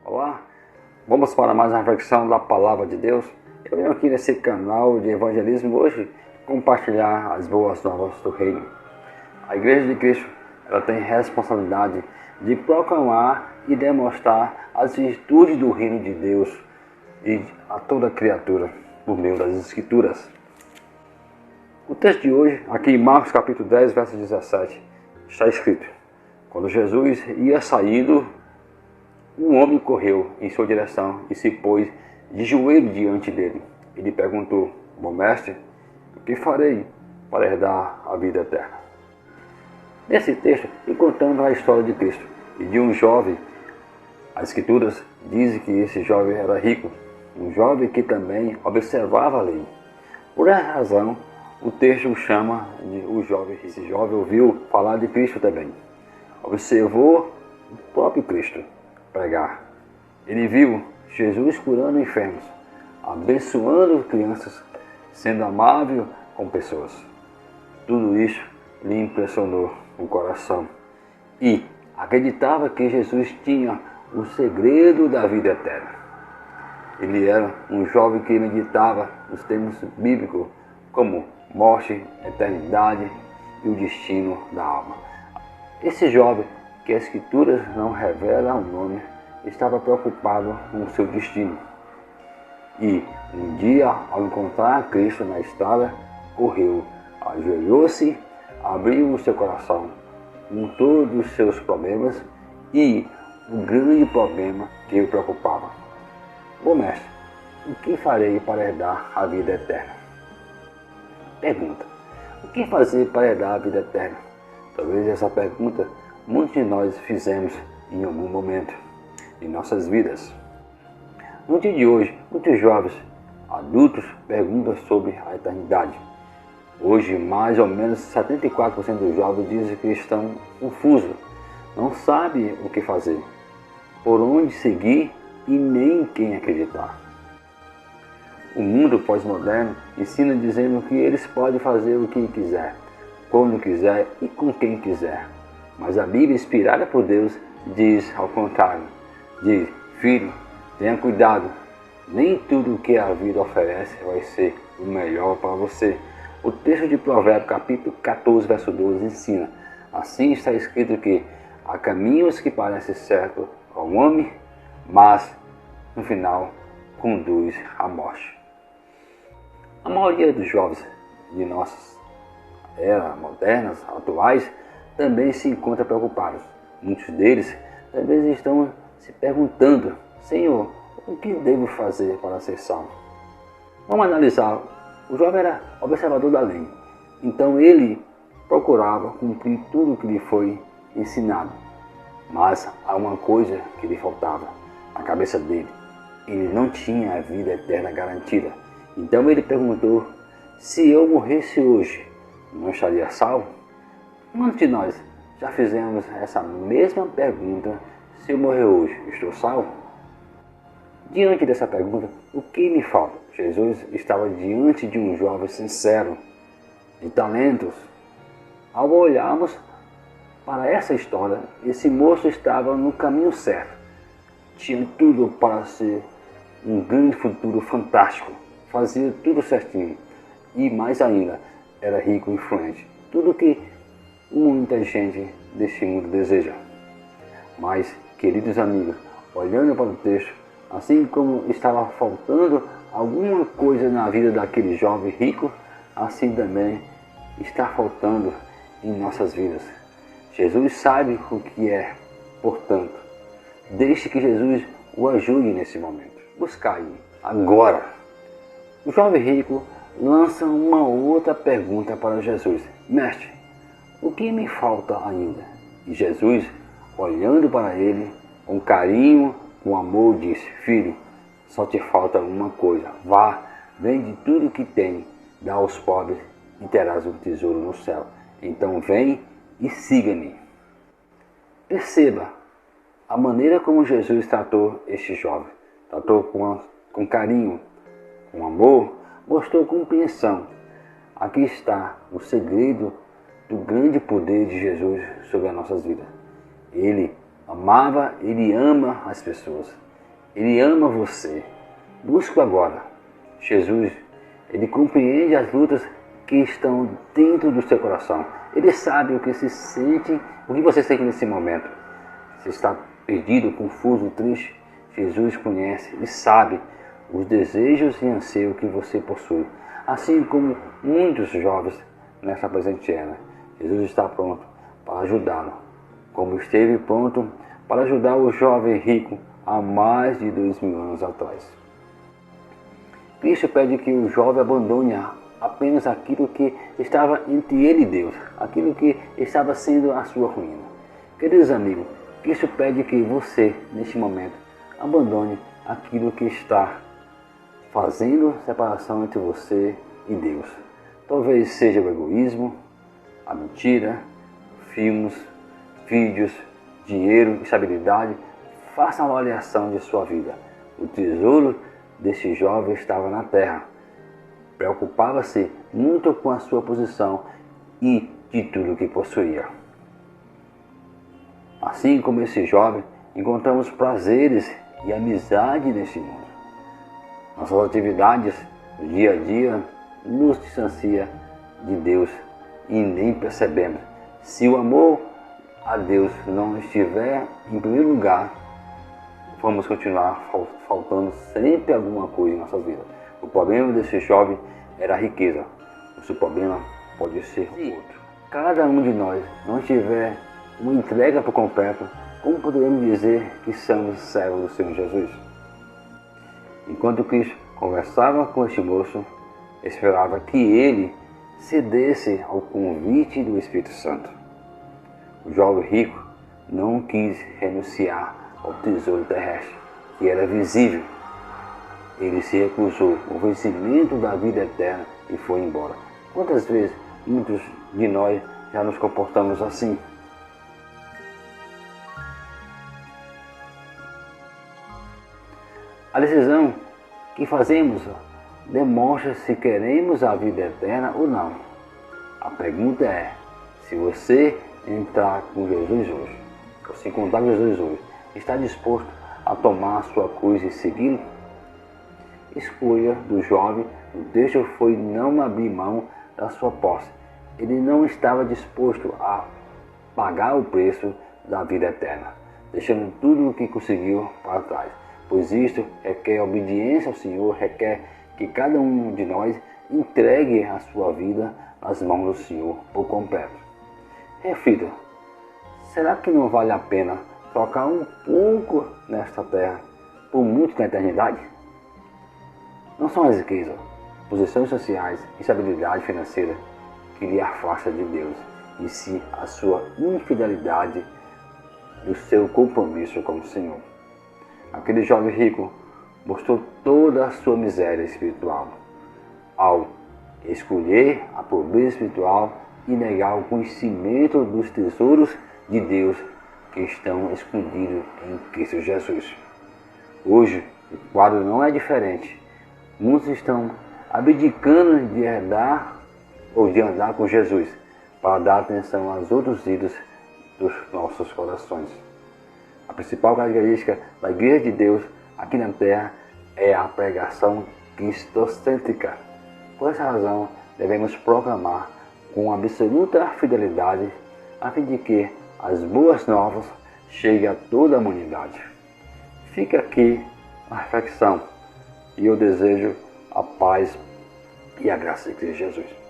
Olá, vamos para mais uma reflexão da Palavra de Deus. Eu venho aqui nesse canal de evangelismo hoje compartilhar as boas novas do Reino. A Igreja de Cristo ela tem responsabilidade de proclamar e demonstrar as virtudes do Reino de Deus e a toda criatura por meio das Escrituras. O texto de hoje, aqui em Marcos capítulo 10, verso 17, está escrito: quando Jesus ia saindo, um homem correu em sua direção e se pôs de joelho diante dele. Ele perguntou: bom mestre, o que farei para herdar a vida eterna? Nesse texto, encontramos a história de Cristo e de um jovem. As Escrituras dizem que esse jovem era rico, um jovem que também observava a lei. Por essa razão, o texto o chama de o jovem rico. Esse jovem ouviu falar de Cristo também. Observou o próprio Cristo pregar. Ele viu Jesus curando enfermos, abençoando crianças, sendo amável com pessoas. Tudo isso lhe impressionou o coração e acreditava que Jesus tinha o segredo da vida eterna. Ele era um jovem que meditava os termos bíblicos como morte, eternidade e o destino da alma. Esse jovem, que as Escrituras não revelam o nome, estava preocupado com o seu destino. E um dia, ao encontrar Cristo na estrada, correu, ajoelhou-se, abriu o seu coração com todos os seus problemas e o grande problema que o preocupava. Bom mestre, o que farei para herdar a vida eterna? Pergunta: o que fazer para herdar a vida eterna? Talvez essa pergunta muitos de nós fizemos em algum momento em nossas vidas. No dia de hoje, muitos jovens adultos perguntam sobre a eternidade. Hoje, mais ou menos 74% dos jovens dizem que estão confusos, não sabem o que fazer, por onde seguir e nem em quem acreditar. O mundo pós-moderno ensina dizendo que eles podem fazer o que quiser, quando quiser e com quem quiser. Mas a Bíblia, inspirada por Deus, diz ao contrário. Diz: filho, tenha cuidado. Nem tudo o que a vida oferece vai ser o melhor para você. O texto de Provérbios, capítulo 14, verso 12, ensina: assim está escrito que há caminhos que parecem certos ao homem, mas no final conduz à morte. A maioria dos jovens de nossas eras modernas, atuais, também se encontram preocupados. Muitos deles talvez estão se perguntando: Senhor, o que devo fazer para ser salvo? Vamos analisar. O jovem era observador da lei, então ele procurava cumprir tudo o que lhe foi ensinado. Mas há uma coisa que lhe faltava na cabeça dele: ele não tinha a vida eterna garantida. Então ele perguntou: se eu morresse hoje, não estaria salvo? Quantos de nós já fizemos essa mesma pergunta: se eu morrer hoje, estou salvo? Diante dessa pergunta, o que me falta? Jesus estava diante de um jovem sincero, de talentos. Ao olharmos para essa história, esse moço estava no caminho certo. Tinha tudo para ser um grande futuro fantástico. Fazia tudo certinho. E mais ainda, era rico e influente. Tudo que muita gente deste mundo deseja. Mas, queridos amigos, olhando para o texto, assim como estava faltando alguma coisa na vida daquele jovem rico, assim também está faltando em nossas vidas. Jesus sabe o que é, portanto, deixe que Jesus o ajude nesse momento. Buscai agora. O jovem rico lança uma outra pergunta para Jesus: mestre, o que me falta ainda? E Jesus, olhando para ele com carinho, com amor, disse: filho, só te falta uma coisa. Vá, vende tudo que tem, dá aos pobres e terás um tesouro no céu. Então vem e siga-me. Perceba a maneira como Jesus tratou este jovem. Tratou com carinho, com amor, mostrou compreensão. Aqui está o segredo do grande poder de Jesus sobre as nossas vidas. Ele amava, ele ama as pessoas. Ele ama você. Busque agora. Jesus, Ele compreende as lutas que estão dentro do seu coração. Ele sabe o que se sente, o que você sente nesse momento. Se está perdido, confuso, triste, Jesus conhece e sabe os desejos e anseios que você possui. Assim como muitos jovens nessa presente era, Jesus está pronto para ajudá-lo, como esteve pronto para ajudar o jovem rico há mais de 2000 anos atrás. Cristo pede que o jovem abandone apenas aquilo que estava entre ele e Deus, aquilo que estava sendo a sua ruína. Queridos amigos, Cristo pede que você, neste momento, abandone aquilo que está fazendo separação entre você e Deus. Talvez seja o egoísmo, a mentira, filmes, vídeos, dinheiro, estabilidade. Faça uma avaliação de sua vida. O tesouro desse jovem estava na terra. Preocupava-se muito com a sua posição e de tudo que possuía. Assim como esse jovem, encontramos prazeres e amizade neste mundo. Nossas atividades do dia a dia nos distancia de Deus e nem percebemos. Se o amor a Deus não estiver em primeiro lugar, vamos continuar faltando sempre alguma coisa em nossa vida. O problema desse jovem era a riqueza. O seu problema pode ser outro. Cada um de nós não tiver uma entrega por completo, como poderemos dizer que somos servos do Senhor Jesus? Enquanto Cristo conversava com este moço, esperava que ele cedesse ao convite do Espírito Santo. O jovem rico não quis renunciar ao tesouro terrestre, que era visível. Ele se recusou ao vencimento da vida eterna e foi embora. Quantas vezes muitos de nós já nos comportamos assim? A decisão que fazemos demonstra se queremos a vida eterna ou não. A pergunta é, se você entrar com Jesus hoje, ou se encontrar com Jesus hoje, está disposto a tomar a sua cruz e segui-lo? Escolha do jovem no texto foi não abrir mão da sua posse. Ele não estava disposto a pagar o preço da vida eterna, deixando tudo o que conseguiu para trás. Pois isto requer obediência ao Senhor, requer que cada um de nós entregue a sua vida nas mãos do Senhor por completo. Reflita, será que não vale a pena trocar um pouco nesta terra por muito na eternidade? Não são as riquezas, posições sociais, estabilidade financeira que lhe afasta de Deus, e sim a sua infidelidade do seu compromisso com o Senhor. Aquele jovem rico mostrou toda a sua miséria espiritual ao escolher a pobreza espiritual e negar o conhecimento dos tesouros de Deus que estão escondidos em Cristo Jesus. Hoje, o quadro não é diferente. Muitos estão abdicando de herdar ou de andar com Jesus para dar atenção aos outros ídolos dos nossos corações. A principal característica da Igreja de Deus aqui na Terra é a pregação cristocêntrica. Por essa razão, devemos proclamar com absoluta fidelidade a fim de que as boas novas cheguem a toda a humanidade. Fica aqui a reflexão e eu desejo a paz e a graça de Cristo Jesus.